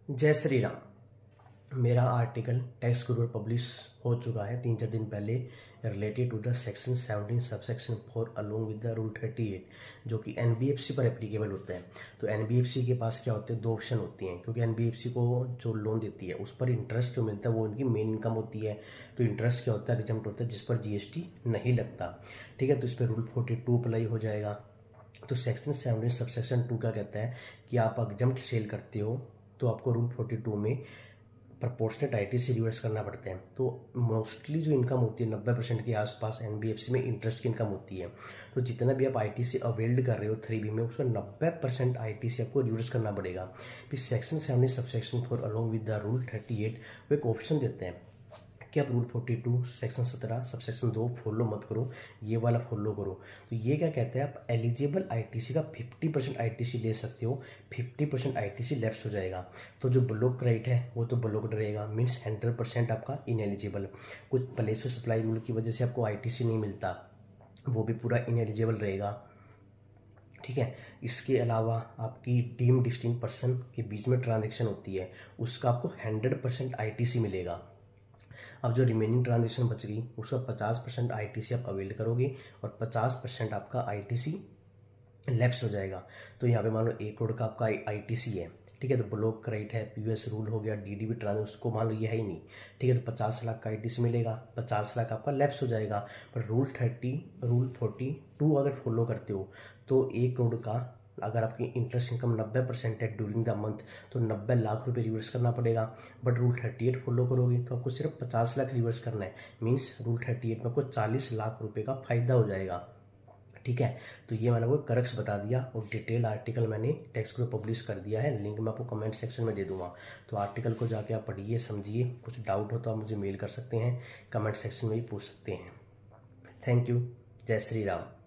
जय श्री राम। मेरा article tax गुरु पर पब्लिश हो चुका है 3-4 दिन पहले, related to the section 17 subsection 4 along with the rule 38, जो कि एनबीएफसी पर एप्लीकेबल होता है। तो एनबीएफसी के पास क्या होते हैं, 2 ऑप्शन होती हैं, क्योंकि एनबीएफसी को जो लोन देती है उस पर इंटरेस्ट जो मिलता है वो उनकी मेन इनकम होती है। तो इंटरेस्ट क्या होता है, एग्जम्प्ट होता है, जिस पर जीएसटी नहीं लगता। ठीक है, तो इस पर रूल 42 अप्लाई हो जाएगा। तो सेक्शन 17 सबसेक्शन 2 क्या कहता है कि आप एग्जम्प्ट सेल करते हो तो आपको रूल 42 में प्रपोर्शनेट आईटीसी रिवर्स करना पड़ता है। तो मोस्टली जो इनकम होती है 90% के आसपास एनबीएफसी में इंटरेस्ट की इनकम होती है। तो जितना भी आप आईटीसी अवेल्ड कर रहे हो 3B में, उसका 90% आईटीसी आपको रिवर्स करना पड़ेगा। फिर section 17 subsection 4 along with the rule 38 वो एक ऑप्शन देते हैं कि आप रूल 42 सेक्शन 17 सबसेक्शन 2 फॉलो मत करो, ये वाला फॉलो करो। तो ये क्या कहते हैं, आप एलिजिबल आईटीसी का 50% आईटीसी ले सकते हो, 50% आईटीसी लैप्स हो जाएगा। तो जो ब्लॉक राइट है वो तो ब्लॉक्ड रहेगा, मीन्स 100% आपका इनएलिजिबल। कुछ प्लेस ऑफ सप्लाई रूल की वजह से आपको आईटीसी नहीं मिलता, वो भी पूरा इनएलिजिबल रहेगा। ठीक है, इसके अलावा आपकी डीम डिस्टिंक्ट पर्सन के बीच में ट्रांजेक्शन होती है, उसका आपको 100% आईटीसी मिलेगा। अब जो रिमेनिंग ट्रांजेक्शन बच गई उसका 50% आईटीसी आप अवेल करोगे और 50% आपका आईटीसी लैप्स हो जाएगा। तो यहाँ पे मान लो 1 करोड़ का आपका आईटीसी है, ठीक है, तो ब्लॉक राइट है, पीयूएस रूल हो गया, डीडीबी ट्रांजेक्शन, उसको मान लो ये है ही नहीं, ठीक है, तो 50 लाख का आईटीसी मिलेगा, 50 लाख आपका लैप्स हो जाएगा। पर रूल 42 अगर फॉलो करते हो तो 1 करोड़ का अगर आपकी इंटरेस्ट इनकम 90% है ड्यूरिंग द मंथ तो 90 लाख रुपए रिवर्स करना पड़ेगा। बट रूल 38 फॉलो करोगे तो आपको सिर्फ 50 लाख रिवर्स करना है, मीन्स रूल 38 में आपको 40 लाख रुपए का फायदा हो जाएगा। ठीक है, तो ये मैंने आपको करक्स बता दिया और डिटेल आर्टिकल मैंने टेक्स्ट को पब्लिश कर दिया है, लिंक मैं आपको कमेंट सेक्शन में दे दूंगा। तो आर्टिकल को जाके आप पढ़िए, समझिए, कुछ डाउट हो तो आप मुझे मेल कर सकते हैं, कमेंट सेक्शन में भी पूछ सकते हैं। Thank you. जय श्री राम।